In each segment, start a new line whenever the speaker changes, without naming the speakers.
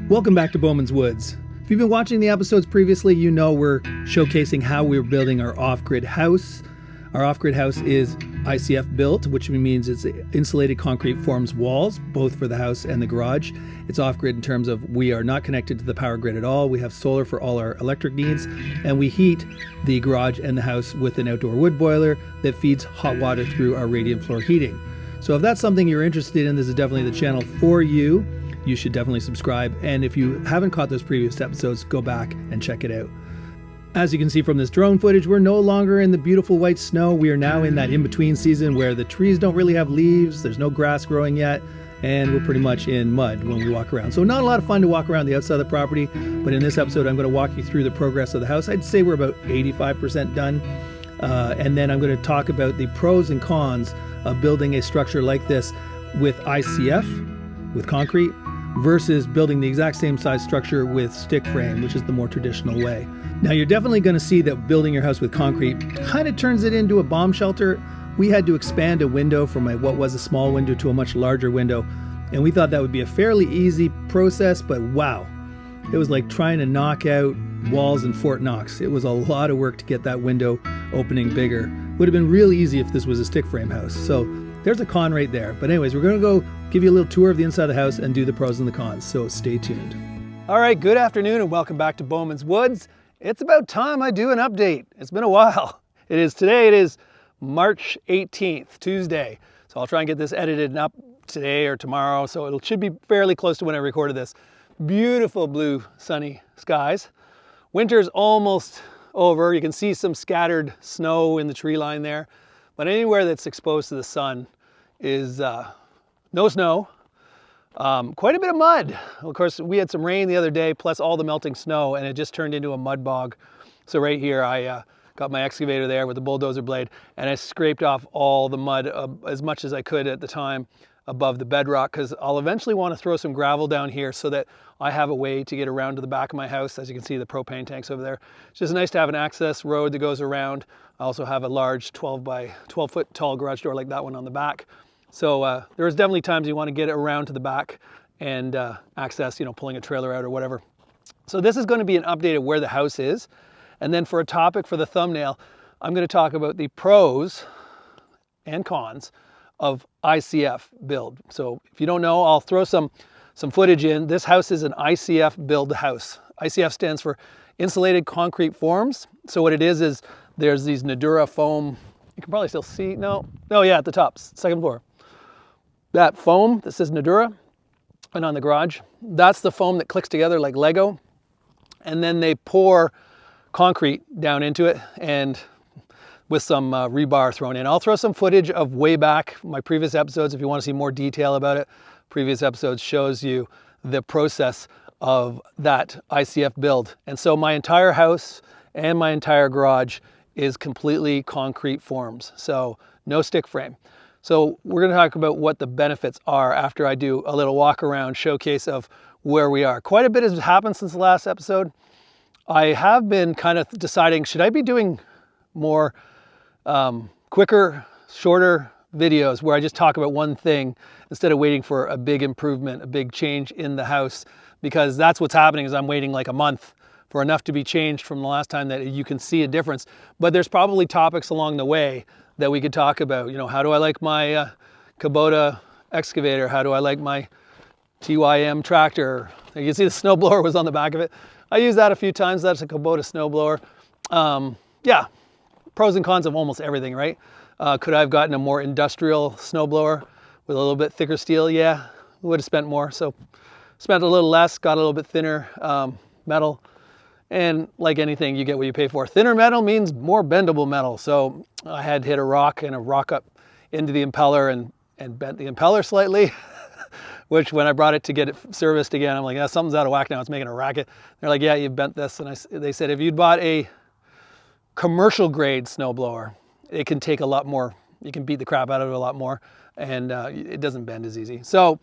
Welcome back to Bowman's Woods. If you've been watching the episodes previously, you know we're showcasing how we're building our off-grid house. Our off-grid house is ICF built, which means it's insulated concrete forms walls, both for the house and the garage. It's off-grid in terms of we are not connected to the power grid at all. We have solar for all our electric needs, and we heat the garage and the house with an outdoor wood boiler that feeds hot water through our radiant floor heating. So if that's something you're interested in, this is definitely the channel for you. You should definitely subscribe. And if you haven't caught those previous episodes, go back and check it out. As you can see from this drone footage, we're no longer in the beautiful white snow. We are now in that in-between season where the trees don't really have leaves, there's no grass growing yet, and we're pretty much in mud when we walk around. So not a lot of fun to walk around the outside of the property, but in this episode, I'm going to walk you through the progress of the house. I'd say we're about 85% done. And then I'm going to talk about the pros and cons of building a structure like this with ICF, with concrete, versus building the exact same size structure with stick frame, which is the more traditional way. Now, you're definitely going to see that building your house with concrete kind of turns it into a bomb shelter. We had to expand a window from what was a small window to a much larger window, and we thought that would be a fairly easy process, but wow, it was like trying to knock out walls in Fort Knox. It was a lot of work to get that window opening bigger. Would have been real easy if this was a stick frame house. So there's a con right there. But anyways, we're going to go give you a little tour of the inside of the house and do the pros and the cons. So stay tuned. All right, good afternoon and welcome back to Bowman's Woods. It's about time I do an update. It's been a while. It is March 18th, Tuesday. So I'll try and get this edited and up today or tomorrow. So it should be fairly close to when I recorded this. Beautiful blue sunny skies. Winter's almost over. You can see some scattered snow in the tree line there. But anywhere that's exposed to the sun is no snow, quite a bit of mud. Of course, we had some rain the other day, plus all the melting snow, and it just turned into a mud bog. So right here, I got my excavator there with the bulldozer blade, and I scraped off all the mud as much as I could at the time above the bedrock, because I'll eventually want to throw some gravel down here so that I have a way to get around to the back of my house. As you can see, the propane tanks over there. It's just nice to have an access road that goes around. I also have a large 12 foot tall garage door like that one on the back. So there's definitely times you want to get around to the back and access, pulling a trailer out or whatever. So this is going to be an update of where the house is. And then for a topic for the thumbnail, I'm going to talk about the pros and cons of ICF build. So if you don't know, I'll throw some footage in. This house is an ICF build house. ICF stands for insulated concrete forms. So what it is there's these Nudura foam. You can probably still see, at the top, second floor. That foam that says Nudura, and on the garage, that's the foam that clicks together like Lego. And then they pour concrete down into it and with some rebar thrown in. I'll throw some footage of way back, my previous episodes, if you want to see more detail about it. Previous episodes shows you the process of that ICF build. And so my entire house and my entire garage is completely concrete forms. So no stick frame. So we're going to talk about what the benefits are after I do a little walk around showcase of where we are. Quite a bit has happened since the last episode. I have been kind of deciding, should I be doing more quicker, shorter videos where I just talk about one thing instead of waiting for a big improvement, a big change in the house, because that's what's happening is I'm waiting like a month for enough to be changed from the last time that you can see a difference. But there's probably topics along the way that we could talk about. How do I like my Kubota excavator? How do I like my TYM tractor? You can see the snowblower was on the back of it. I used that a few times. That's a Kubota snowblower. Yeah, pros and cons of almost everything, right? Could I have gotten a more industrial snowblower with a little bit thicker steel? Yeah, would have spent more. So spent a little less, got a little bit thinner metal. And like anything, you get what you pay for. Thinner metal means more bendable metal. So I had hit a rock up into the impeller and bent the impeller slightly, which when I brought it to get it serviced again, I'm like, yeah, something's out of whack now. It's making a racket. They're like, yeah, you bent this. And they said, if you'd bought a commercial grade snowblower, it can take a lot more. You can beat the crap out of it a lot more, and it doesn't bend as easy. So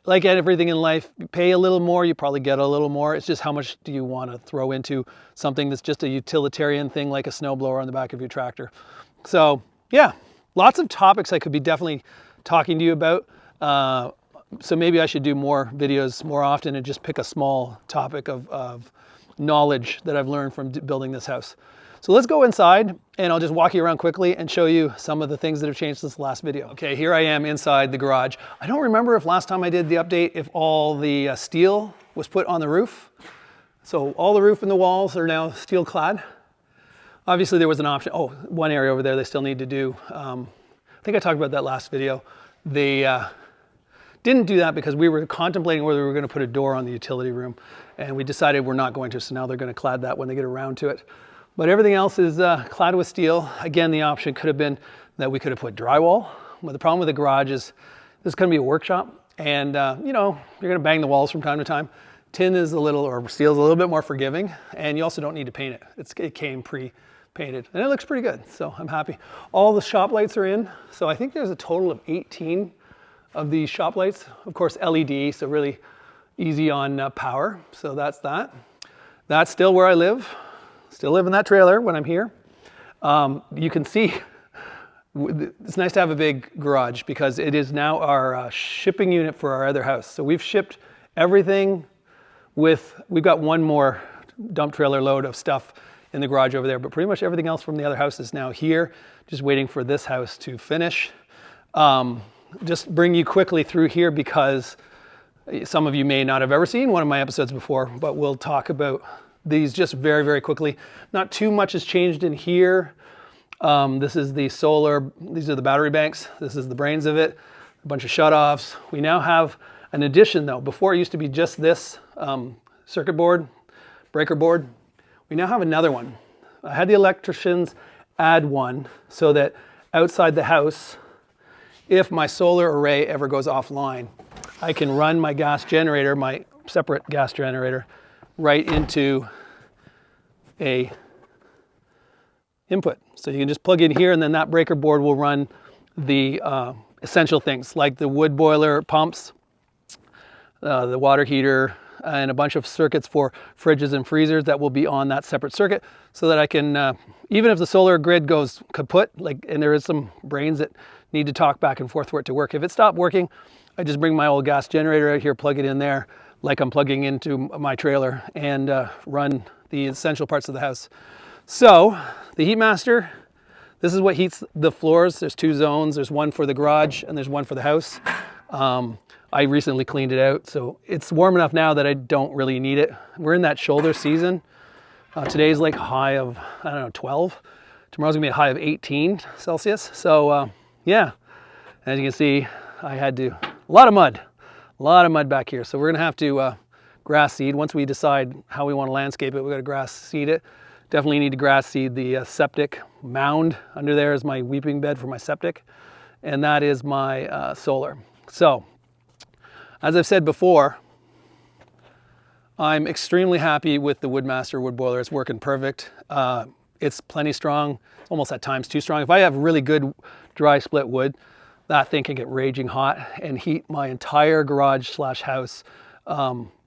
like everything in life, you pay a little more, you probably get a little more. It's just how much do you want to throw into something that's just a utilitarian thing like a snowblower on the back of your tractor. So yeah, lots of topics I could be definitely talking to you about. So maybe I should do more videos more often and just pick a small topic of knowledge that I've learned from building this house. So let's go inside and I'll just walk you around quickly and show you some of the things that have changed since the last video. Okay, here I am inside the garage. I don't remember if last time I did the update if all the steel was put on the roof. So all the roof and the walls are now steel clad. Obviously there was an option. Oh, one area over there they still need to do. I think I talked about that last video. They didn't do that because we were contemplating whether we were going to put a door on the utility room, and we decided we're not going to, so now they're going to clad that when they get around to it. But everything else is clad with steel. Again, the option could have been that we could have put drywall. But the problem with the garage is this is going to be a workshop, and you know, you're going to bang the walls from time to time. Tin is a little, or steel is a little bit more forgiving, and you also don't need to paint it. It came pre-painted, and it looks pretty good, so I'm happy. All the shop lights are in, so I think there's a total of 18 of these shop lights. Of course, LED, so really easy on power, so that's that. That's still where I live. Still live in that trailer when I'm here. You can see, it's nice to have a big garage because it is now our shipping unit for our other house. So we've shipped everything we've got one more dump trailer load of stuff in the garage over there, but pretty much everything else from the other house is now here, just waiting for this house to finish. Just bring you quickly through here because some of you may not have ever seen one of my episodes before, but we'll talk about these just very, very quickly. Not too much has changed in here. This is the solar, these are the battery banks. This is the brains of it, a bunch of shutoffs. We now have an addition though. Before it used to be just this circuit board, breaker board. We now have another one. I had the electricians add one so that outside the house, if my solar array ever goes offline, I can run my gas generator, my separate gas generator, right into a input. So you can just plug in here and then that breaker board will run the essential things like the wood boiler pumps, the water heater, and a bunch of circuits for fridges and freezers that will be on that separate circuit so that I can, even if the solar grid goes kaput, and there is some brains that need to talk back and forth for it to work. If it stopped working, I just bring my old gas generator out here, plug it in there like I'm plugging into my trailer and run the essential parts of the house. So the heat master, this is what heats the floors. There's two zones. There's one for the garage and there's one for the house. I recently cleaned it out, so it's warm enough now that I don't really need it. We're in that shoulder season. Today's like a high of, I don't know, 12. Tomorrow's gonna be a high of 18 Celsius. So yeah, as you can see, I had to, a lot of mud back here. So we're gonna have to grass seed. Once we decide how we wanna landscape it, we gotta grass seed it. Definitely need to grass seed the septic mound. Under there is my weeping bed for my septic. And that is my solar. So, as I've said before, I'm extremely happy with the Woodmaster wood boiler. It's working perfect. It's plenty strong, almost at times too strong. If I have really good dry split wood, that thing can get raging hot and heat my entire garage slash house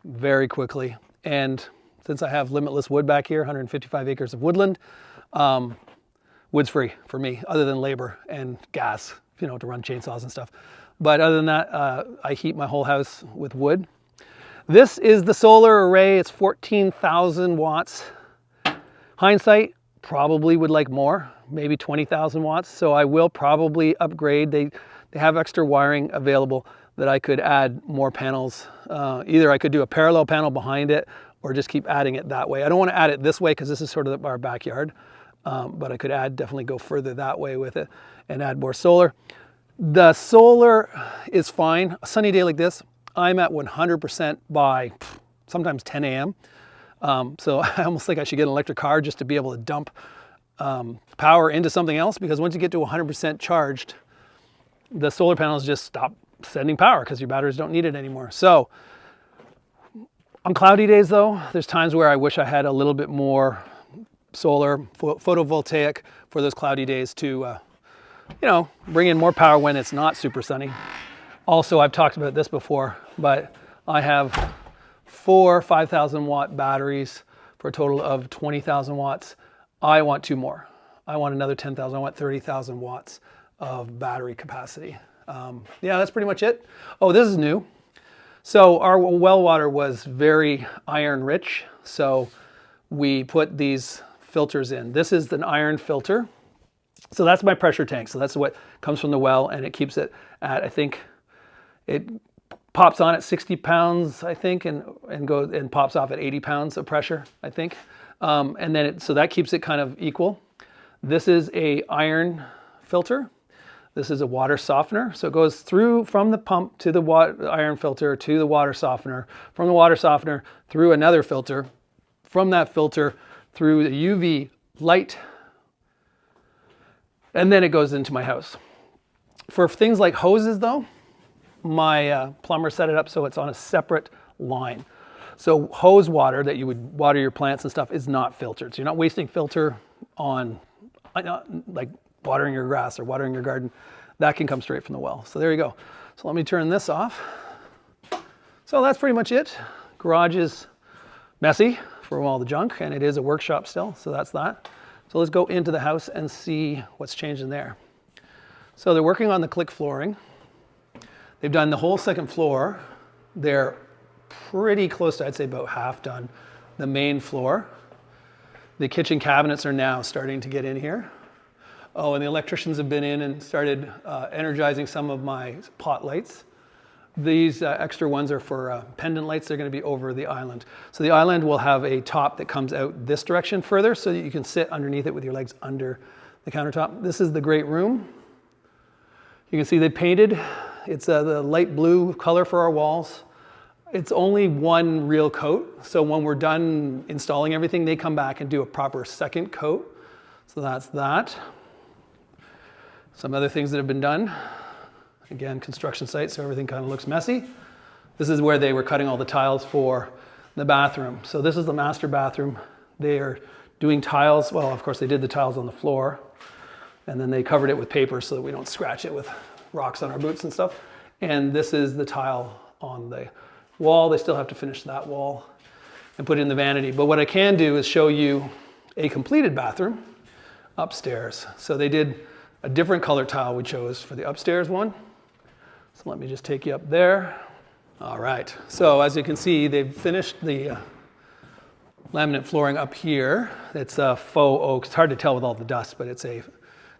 very quickly. And since I have limitless wood back here, 155 acres of woodland, wood's free for me, other than labor and gas, you know, to run chainsaws and stuff. But other than that, I heat my whole house with wood. This is the solar array. It's 14,000 watts. Hindsight, probably would like more, maybe 20,000 watts. So I will probably upgrade. They have extra wiring available that I could add more panels. Either I could do a parallel panel behind it or just keep adding it that way. I don't want to add it this way because this is sort of our backyard. But I could definitely go further that way with it and add more solar. The solar is fine. A sunny day like this, I'm at 100% by sometimes 10 a.m. So I almost think I should get an electric car just to be able to dump power into something else, because once you get to 100% charged, the solar panels just stop sending power because your batteries don't need it anymore. So on cloudy days though, there's times where I wish I had a little bit more solar photovoltaic for those cloudy days to you know, bring in more power when it's not super sunny. Also, I've talked about this before, but I have 4 5,000 watt batteries for a total of 20,000 watts. I want 2 more. I want another 10,000, I want 30,000 watts of battery capacity. Yeah, that's pretty much it. Oh, this is new. So our well water was very iron rich. So we put these filters in. This is an iron filter. So that's my pressure tank. So that's what comes from the well, and it keeps it at, I think, it pops on at 60 pounds, I think, and goes and pops off at 80 pounds of pressure, I think. And then so that keeps it kind of equal. This is a iron filter. This is a water softener. So it goes through from the pump to the iron filter to the water softener, from the water softener through another filter, from that filter through the UV light, and then it goes into my house. For things like hoses though, my plumber set it up so it's on a separate line. So hose water that you would water your plants and stuff is not filtered. So you're not wasting filter on like watering your grass or watering your garden. That can come straight from the well. So there you go. So let me turn this off. So that's pretty much it. Garage is messy from all the junk, and it is a workshop still, so that's that. So let's go into the house and see what's changing there. So they're working on the click flooring. They've done the whole second floor. They're pretty close to, I'd say, about half done the main floor. The kitchen cabinets are now starting to get in here. Oh, and the electricians have been in and started energizing some of my pot lights. These extra ones are for pendant lights. They're going to be over the island. So the island will have a top that comes out this direction further so that you can sit underneath it with your legs under the countertop. This is the great room. You can see they painted. It's the light blue color for our walls. It's only one real coat. So when we're done installing everything, they come back and do a proper second coat. So that's that. Some other things that have been done. Again, construction site, so everything kind of looks messy. This is where they were cutting all the tiles for the bathroom. So this is the master bathroom. They are doing tiles. Well, of course, they did the tiles on the floor, and then they covered it with paper so that we don't scratch it with rocks on our boots and stuff. And this is the tile on the wall. They still have to finish that wall and put it in the vanity. But what I can do is show you a completed bathroom upstairs. So they did a different color tile we chose for the upstairs one. So let me just take you up there. All right, so as you can see, they've finished the laminate flooring up here. It's a faux oak. It's hard to tell with all the dust, but it's a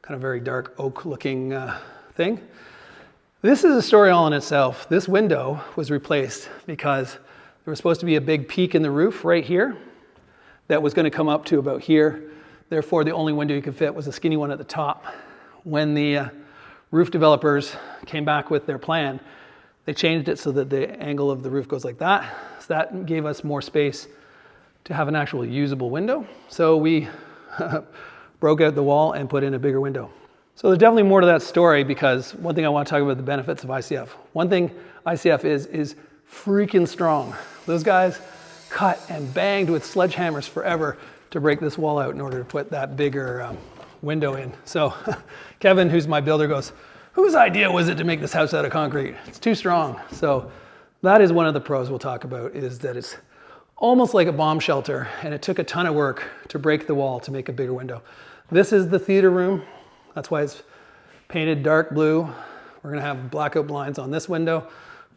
kind of very dark oak looking thing. This is a story all in itself. This window was replaced because there was supposed to be a big peak in the roof right here that was going to come up to about here. Therefore, the only window you could fit was a skinny one at the top. When the roof developers came back with their plan, they changed it so that the angle of the roof goes like that. So that gave us more space to have an actual usable window. So we broke out the wall and put in a bigger window. So there's definitely more to that story, because one thing I want to talk about the benefits of ICF. One thing ICF is freaking strong. Those guys cut and banged with sledgehammers forever to break this wall out in order to put that bigger window in. So Kevin, who's my builder, goes, whose idea was it to make this house out of concrete? It's too strong. So that is one of the pros we'll talk about, is that it's almost like a bomb shelter, and it took a ton of work to break the wall to make a bigger window. This is the theater room. That's why it's painted dark blue. We're gonna have blackout blinds on this window,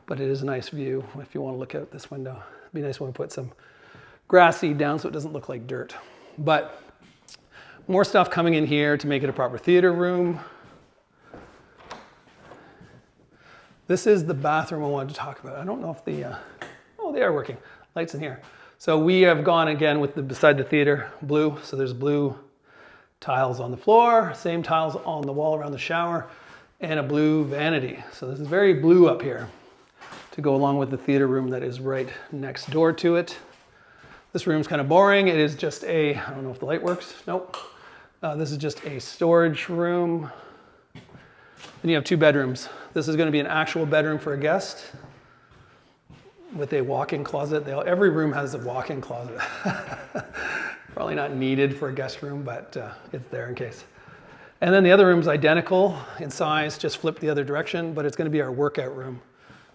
but it is a nice view if you want to look out this window. It'd be nice when we put some grass seed down so it doesn't look like dirt. But more stuff coming in here to make it a proper theater room. This is the bathroom I wanted to talk about. I don't know if oh, they are working. Lights in here. So we have gone again with beside the theater blue. So there's blue tiles on the floor, same tiles on the wall around the shower, and a blue vanity. So this is very blue up here to go along with the theater room that is right next door to it. This room's kind of boring. It is just I don't know if the light works. Nope. This is just a storage room. Then you have two bedrooms. This is going to be an actual bedroom for a guest with a walk-in closet. Every room has a walk-in closet. Probably not needed for a guest room, but it's there in case. And then the other room's identical in size, just flipped the other direction, but it's going to be our workout room.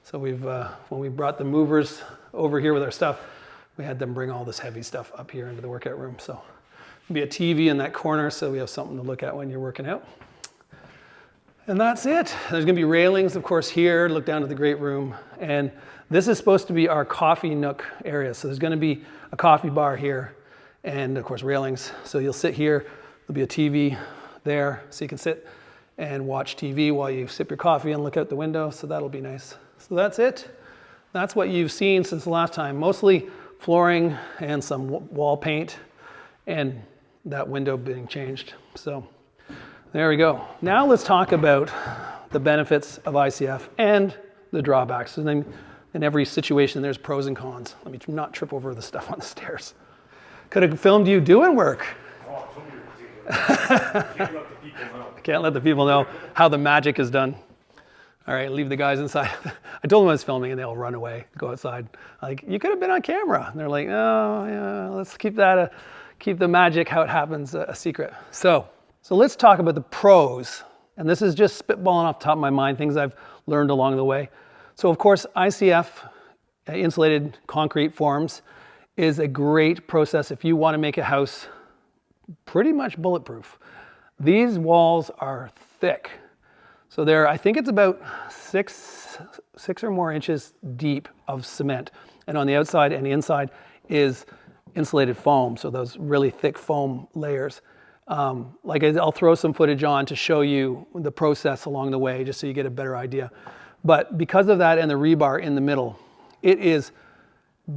So when we brought the movers over here with our stuff, we had them bring all this heavy stuff up here into the workout room. So there'll be a TV in that corner, so we have something to look at when you're working out. And that's it. There's going to be railings, of course, here. Look down to the great room. And This is supposed to be our coffee nook area. So there's going to be a coffee bar here and of course railings. So you'll sit here, there'll be a TV there so you can sit and watch TV while you sip your coffee and look out the window. So that'll be nice. So that's it. That's what you've seen since the last time. Mostly flooring and some wall paint and that window being changed. So there we go. Now let's talk about the benefits of ICF and the drawbacks. And then in every situation, there's pros and cons. Let me not trip over the stuff on the stairs. Could have filmed you doing work.
Oh, can't let the people know.
Can't let the people know how the magic is done. All right, leave the guys inside. I told them I was filming and they all run away, go outside. Like, you could have been on camera. And they're like, oh, yeah, let's keep that, keep the magic, how it happens, a secret. So let's talk about the pros. And this is just spitballing off the top of my mind, things I've learned along the way. So of course, ICF, insulated concrete forms, is a great process if you want to make a house pretty much bulletproof. These walls are thick. So I think it's about six or more inches deep of cement. And on the outside and the inside is insulated foam. So those really thick foam layers. I'll throw some footage on to show you the process along the way, just so you get a better idea. But because of that and the rebar in the middle, it is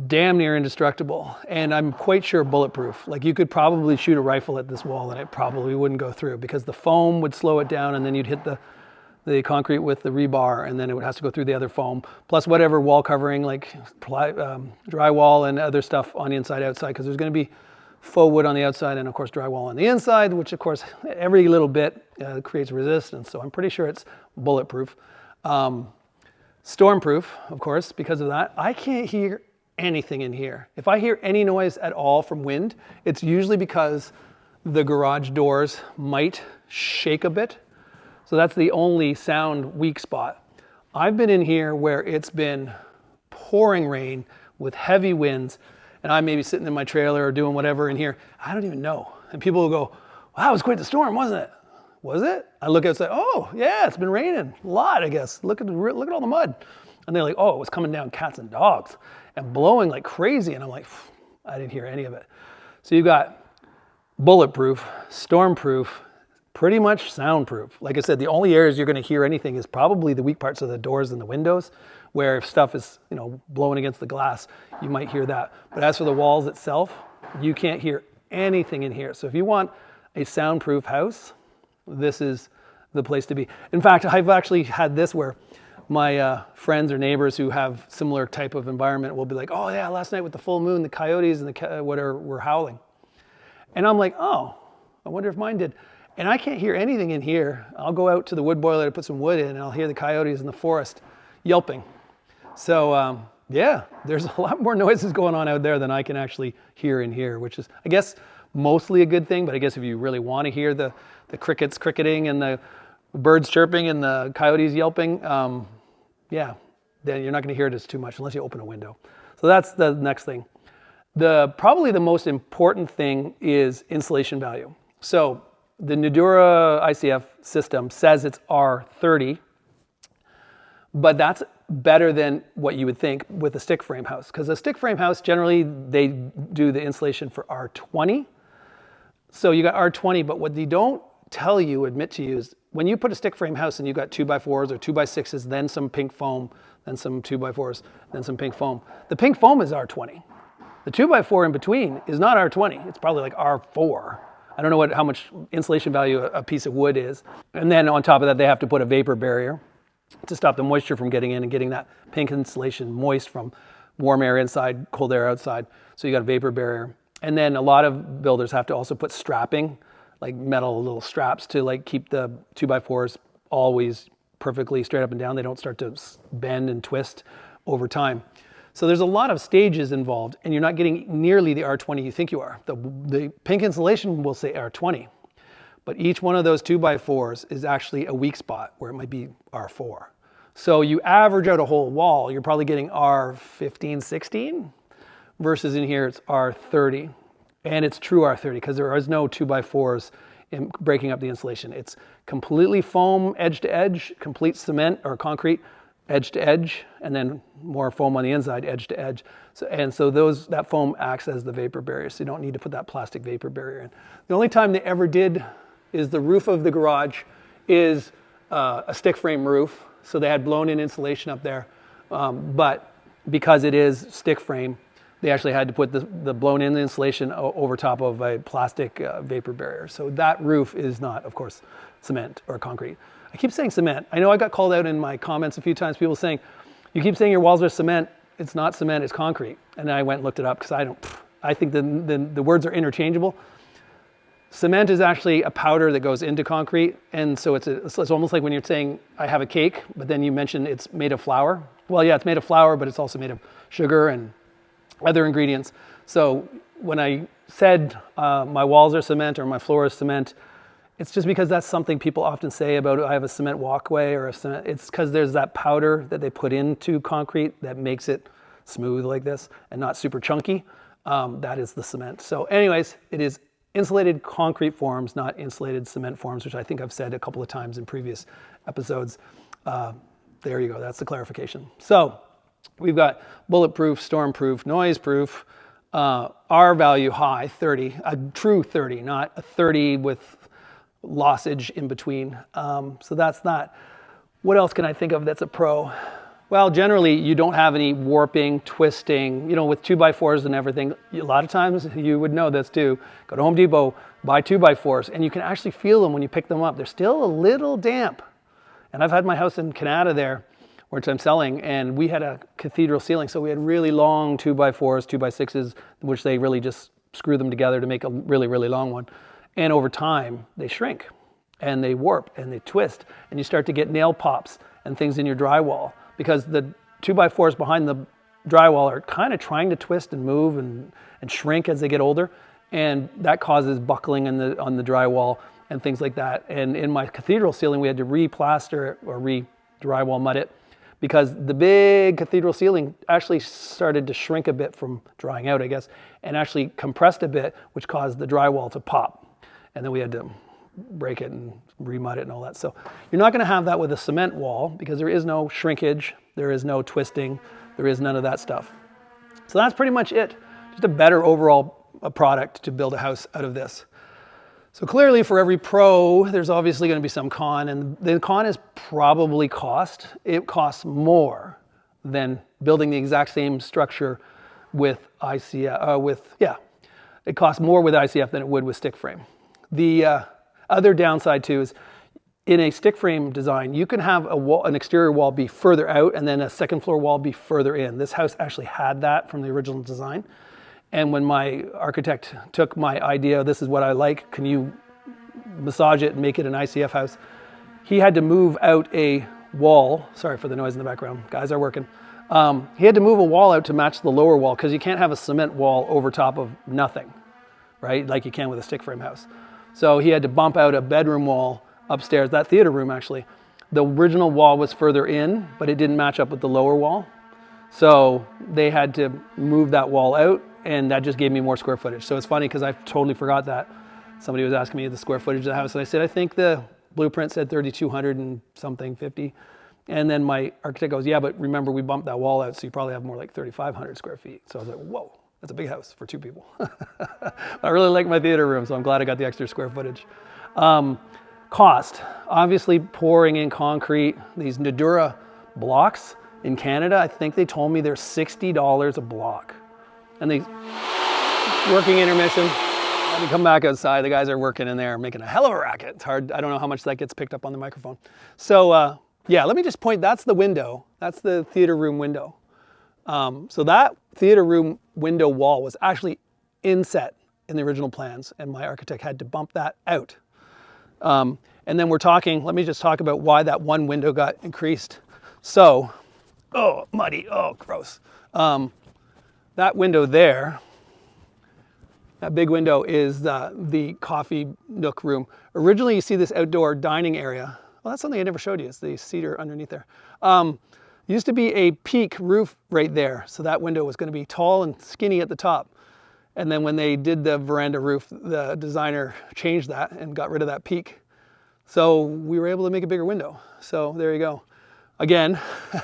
damn near indestructible. And I'm quite sure bulletproof. Like, you could probably shoot a rifle at this wall and it probably wouldn't go through, because the foam would slow it down and then you'd hit the concrete with the rebar, and then it would have to go through the other foam, plus whatever wall covering, like drywall and other stuff on the inside, outside, because there's going to be faux wood on the outside and of course drywall on the inside, which of course every little bit creates resistance. So I'm pretty sure it's bulletproof. Stormproof, of course, because of that. I can't hear anything in here. If I hear any noise at all from wind, it's usually because the garage doors might shake a bit. So that's the only sound weak spot. I've been in here where it's been pouring rain with heavy winds, and I may be sitting in my trailer or doing whatever in here. I don't even know. And people will go, wow, it was quite the storm, wasn't it? Was it? I look outside, oh yeah, it's been raining a lot, I guess. Look at all the mud. And they're like, oh, it was coming down cats and dogs and blowing like crazy. And I'm like, I didn't hear any of it. So you've got bulletproof, stormproof, pretty much soundproof. Like I said, the only areas you're going to hear anything is probably the weak parts of the doors and the windows, where if stuff is, blowing against the glass, you might hear that. But as for the walls itself, you can't hear anything in here. So if you want a soundproof house, this is the place to be. In fact, I've actually had this where my friends or neighbors who have similar type of environment will be like, oh yeah, last night with the full moon, the coyotes and the whatever were howling. And I'm like, oh, I wonder if mine did. And I can't hear anything in here. I'll go out to the wood boiler to put some wood in, and I'll hear the coyotes in the forest yelping. So yeah, there's a lot more noises going on out there than I can actually hear in here, which is, I guess, mostly a good thing. But I guess if you really want to hear the crickets cricketing and the birds chirping and the coyotes yelping, yeah, then you're not going to hear it too much unless you open a window. So that's the next thing. Probably the most important thing is insulation value. So the Nudura ICF system says it's R30, but that's better than what you would think with a stick frame house. Because a stick frame house, generally, they do the insulation for R20. So you got R20, but what they don't admit to you is when you put a stick frame house and you've got 2x4s or 2x6s, then some pink foam, then some 2x4s, then some pink foam. The pink foam is R20. The 2x4 in between is not R20. It's probably like R4. I don't know how much insulation value a piece of wood is. And then on top of that, they have to put a vapor barrier to stop the moisture from getting in and getting that pink insulation moist from warm air inside, cold air outside. So you got a vapor barrier. And then a lot of builders have to also put strapping, like metal little straps to like keep the 2x4s always perfectly straight up and down. They don't start to bend and twist over time. So there's a lot of stages involved, and you're not getting nearly the R20 you think you are. The pink insulation will say R20, but each one of those 2x4s is actually a weak spot where it might be R4. So you average out a whole wall, you're probably getting R15, 16, versus in here it's R30. And it's true R30 because there is no 2x4s in breaking up the insulation. It's completely foam edge to edge, complete cement or concrete edge to edge, and then more foam on the inside, edge to edge. So that foam acts as the vapor barrier, so you don't need to put that plastic vapor barrier in. The only time they ever did is the roof of the garage is a stick frame roof, so they had blown in insulation up there, but because it is stick frame, they actually had to put the blown in insulation over top of a plastic vapor barrier. So that roof is not, of course, cement or concrete. I keep saying cement. I know I got called out in my comments a few times, people saying, you keep saying your walls are cement. It's not cement, it's concrete. And I went and looked it up because I think the words are interchangeable. Cement is actually a powder that goes into concrete. And so it's almost like when you're saying, I have a cake, but then you mention it's made of flour. Well, yeah, it's made of flour, but it's also made of sugar and other ingredients. So when I said my walls are cement or my floor is cement, it's just because that's something people often say about I have a cement walkway or a cement. It's because there's that powder that they put into concrete that makes it smooth like this and not super chunky. That is the cement. So anyways, it is insulated concrete forms, not insulated cement forms, which I think I've said a couple of times in previous episodes. There you go. That's the clarification. So we've got bulletproof, stormproof, noiseproof, R value high, 30, a true 30, not a 30 with lossage in between. So that's that. What else can I think of that's a pro? Well, generally you don't have any warping, twisting, with 2x4s and everything. A lot of times you would know this too. Go to Home Depot, buy 2x4s, and you can actually feel them when you pick them up. They're still a little damp. And I've had my house in Canada there, which I'm selling, and we had a cathedral ceiling. So we had really long 2x4s, 2x6s, which they really just screw them together to make a really, really long one. And over time, they shrink and they warp and they twist, and you start to get nail pops and things in your drywall because the 2x4s behind the drywall are kind of trying to twist and move and shrink as they get older. And that causes buckling on the drywall and things like that. And in my cathedral ceiling, we had to re-plaster it or re-drywall mud it because the big cathedral ceiling actually started to shrink a bit from drying out, I guess, and actually compressed a bit, which caused the drywall to pop. And then we had to break it and remud it and all that. So you're not going to have that with a cement wall because there is no shrinkage, there is no twisting, there is none of that stuff. So that's pretty much it. Just a better overall product to build a house out of this. So clearly for every pro, there's obviously going to be some con, and the con is probably cost. It costs more than building the exact same structure with ICF. It costs more with ICF than it would with stick frame. The other downside too is in a stick frame design, you can have an exterior wall be further out and then a second floor wall be further in. This house actually had that from the original design. And when my architect took my idea, this is what I like, can you massage it and make it an ICF house? He had to move out a wall. Sorry for the noise in the background. Guys are working. He had to move a wall out to match the lower wall because you can't have a cement wall over top of nothing, right? Like you can with a stick frame house. So he had to bump out a bedroom wall upstairs, that theater room actually. The original wall was further in, but it didn't match up with the lower wall. So they had to move that wall out, and that just gave me more square footage. So it's funny because I totally forgot that. Somebody was asking me the square footage of the house, and I said, I think the blueprint said 3,200 and something, 50. And then my architect goes, yeah, but remember we bumped that wall out, so you probably have more like 3,500 square feet. So I was like, whoa. That's a big house for two people. I really like my theater room, so I'm glad I got the extra square footage. Cost, obviously pouring in concrete, these Nudura blocks in Canada, I think they told me they're $60 a block. And they, working intermission, let me come back outside. The guys are working in there, making a hell of a racket. It's hard, I don't know how much that gets picked up on the microphone. So yeah, let me just point, that's the window. That's the theater room window. So that theater room window wall was actually inset in the original plans, and my architect had to bump that out. And then we're talking, let me just talk about why that one window got increased. So, oh, muddy, oh, gross. That window there, that big window is the coffee nook room. Originally, you see this outdoor dining area. Well, that's something I never showed you, it's the cedar underneath there. Used to be a peak roof right there, so that window was going to be tall and skinny at the top. And then when they did the veranda roof, the designer changed that and got rid of that peak. So we were able to make a bigger window. So there you go. Again, would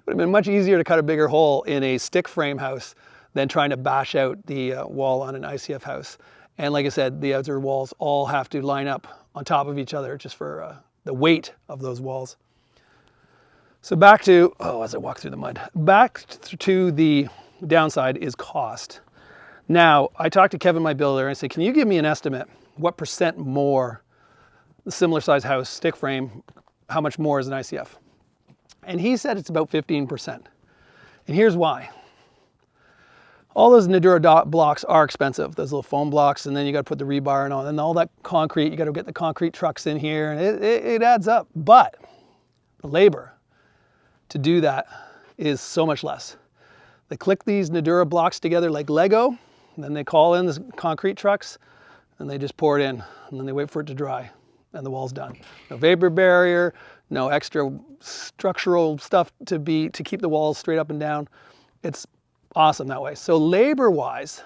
have been much easier to cut a bigger hole in a stick frame house than trying to bash out the wall on an ICF house. And like I said, the outer walls all have to line up on top of each other just for the weight of those walls. So back to, as I walk through the mud, back to the downside is cost. Now, I talked to Kevin, my builder, and I said, can you give me an estimate? What % more the similar size house, stick frame, how much more is an ICF? And he said it's about 15%. And here's why. All those Nudura blocks are expensive, those little foam blocks, and then you got to put the rebar and all that concrete. You got to get the concrete trucks in here, and it adds up. But the labor to do that is so much less. They click these Nudura blocks together like Lego, and then they call in the concrete trucks, and they just pour it in, and then they wait for it to dry, and the wall's done. No vapor barrier, no extra structural stuff to keep the walls straight up and down. It's awesome that way. So labor-wise,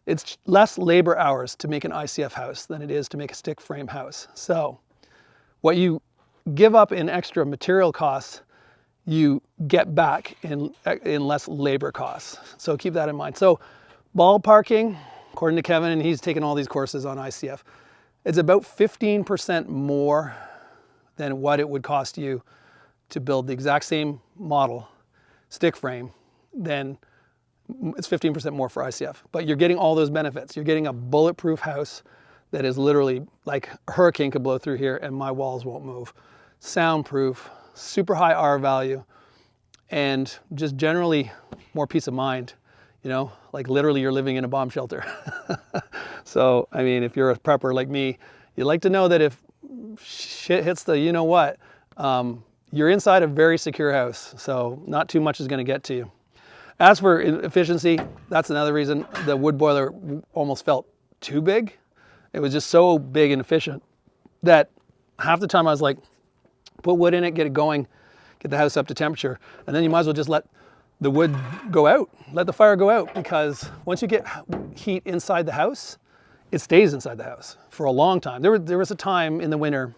it's less labor hours to make an ICF house than it is to make a stick frame house. So what you give up in extra material costs, you get back in less labor costs. So keep that in mind. So ballparking, according to Kevin, and he's taken all these courses on ICF, it's about 15% more than what it would cost you to build the exact same model, stick frame, then it's 15% more for ICF. But you're getting all those benefits. You're getting a bulletproof house that is literally like a hurricane could blow through here and my walls won't move. Soundproof, super high R value, and just generally more peace of mind, you know, like literally you're living in a bomb shelter. So, I mean, if you're a prepper like me, you'd like to know that if shit hits the you know what, you're inside a very secure house, so not too much is going to get to you. As for efficiency, that's another reason the wood boiler almost felt too big. It was just so big and efficient that half the time I was like, put wood in it, get it going, get the house up to temperature, and then you might as well just let the wood go out, let the fire go out, because once you get heat inside the house, it stays inside the house for a long time. There was a time in the winter,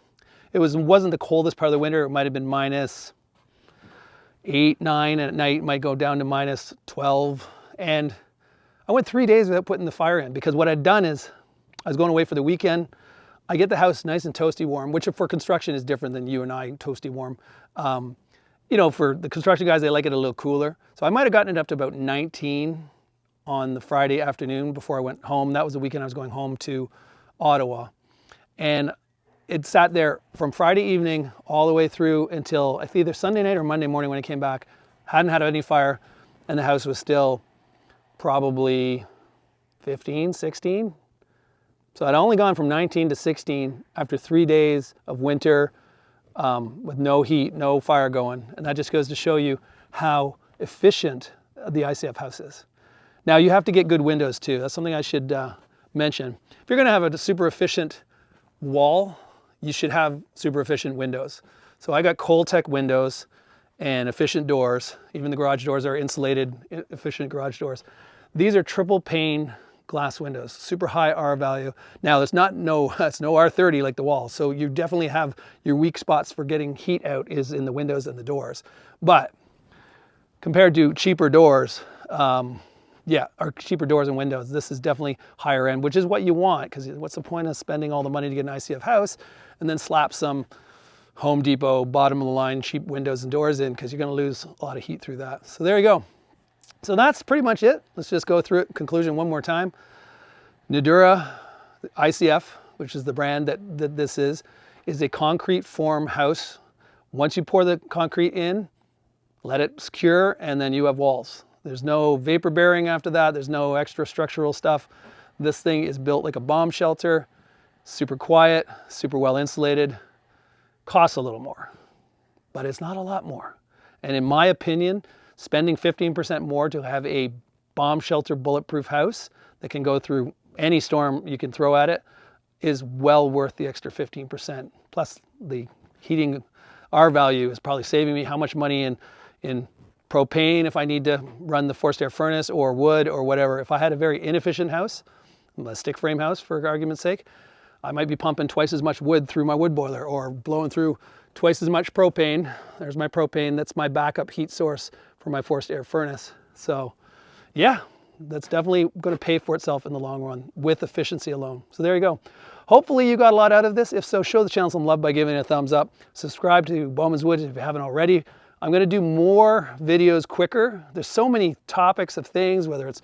it wasn't the coldest part of the winter, it might have been -8, -9, and at night it might go down to -12. And I went 3 days without putting the fire in, because what I'd done is I was going away for the weekend. I get the house nice and toasty warm, which for construction is different than you and I, toasty warm. You know, for the construction guys, they like it a little cooler. So I might have gotten it up to about 19 on the Friday afternoon before I went home. That was the weekend I was going home to Ottawa. And it sat there from Friday evening all the way through until either Sunday night or Monday morning when I came back. Hadn't had any fire, and the house was still probably 15, 16. So I'd only gone from 19 to 16 after 3 days of winter with no heat, no fire going. And that just goes to show you how efficient the ICF house is. Now you have to get good windows too. That's something I should mention. If you're gonna have a super efficient wall, you should have super efficient windows. So I got Coltech windows and efficient doors. Even the garage doors are insulated, efficient garage doors. These are triple pane glass windows, super high R value. Now it's no R30 like the walls. So you definitely have your weak spots for getting heat out is in the windows and the doors. But compared to cheaper doors, or cheaper doors and windows, this is definitely higher end, which is what you want, because what's the point of spending all the money to get an ICF house and then slap some Home Depot bottom of the line cheap windows and doors in, because you're going to lose a lot of heat through that. So there you go. So that's pretty much it. Let's just go through it. Conclusion one more time. Nudura ICF, which is the brand that this is a concrete form house. Once you pour the concrete in, let it cure, and then you have walls. There's no vapor bearing after that. There's no extra structural stuff. This thing is built like a bomb shelter, super quiet, super well insulated, costs a little more, but it's not a lot more. And in my opinion, spending 15% more to have a bomb shelter bulletproof house that can go through any storm you can throw at it is well worth the extra 15%. Plus the heating R value is probably saving me how much money in propane if I need to run the forced air furnace, or wood, or whatever. If I had a very inefficient house, a stick frame house for argument's sake, I might be pumping twice as much wood through my wood boiler, or blowing through twice as much propane. There's my propane. That's my backup heat source for my forced air furnace. So yeah, that's definitely going to pay for itself in the long run with efficiency alone. So there you go. Hopefully you got a lot out of this. If so, show the channel some love by giving it a thumbs up. Subscribe to Bowman's Wood if you haven't already. I'm going to do more videos quicker. There's so many topics of things, whether it's,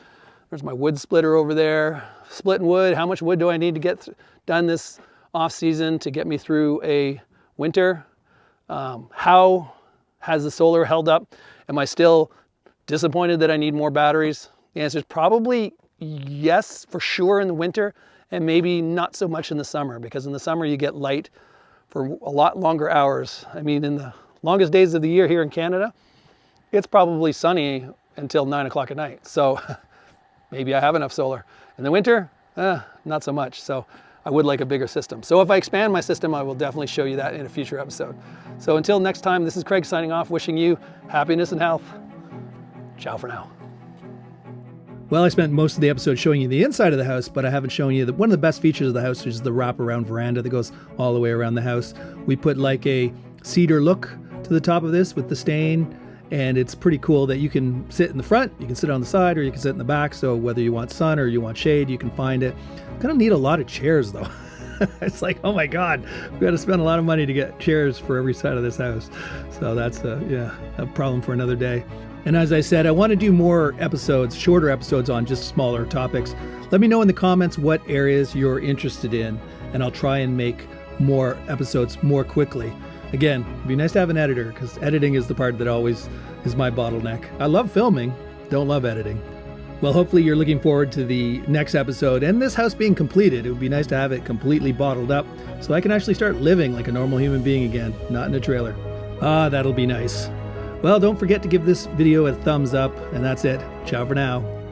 there's my wood splitter over there, splitting wood. How much wood do I need to get done this off season to get me through a winter? How has the solar held up? Am I still disappointed that I need more batteries? The answer is probably yes, for sure in the winter, and maybe not so much in the summer, because in the summer you get light for a lot longer hours. I mean, in the longest days of the year here in Canada, it's probably sunny until 9 o'clock at night. So maybe I have enough solar. In the winter, not so much. So I would like a bigger system. So if I expand my system, I will definitely show you that in a future episode. So until next time, this is Craig signing off, wishing you happiness and health. Ciao for now. Well, I spent most of the episode showing you the inside of the house, but I haven't shown you one of the best features of the house, which is the wraparound veranda that goes all the way around the house. We put like a cedar look to the top of this with the stain, and it's pretty cool that you can sit in the front, you can sit on the side, or you can sit in the back. So whether you want sun or you want shade, you can find it. Gonna need a lot of chairs though. It's like, oh my God, we got to spend a lot of money to get chairs for every side of this house. So that's a problem for another day. And as I said, I want to do more episodes, shorter episodes on just smaller topics. Let me know in the comments what areas you're interested in, and I'll try and make more episodes more quickly. Again, it'd be nice to have an editor, because editing is the part that always is my bottleneck. I love filming, don't love editing. Well, hopefully you're looking forward to the next episode and this house being completed. It would be nice to have it completely bottled up so I can actually start living like a normal human being again, not in a trailer. That'll be nice. Well, don't forget to give this video a thumbs up, and that's it. Ciao for now.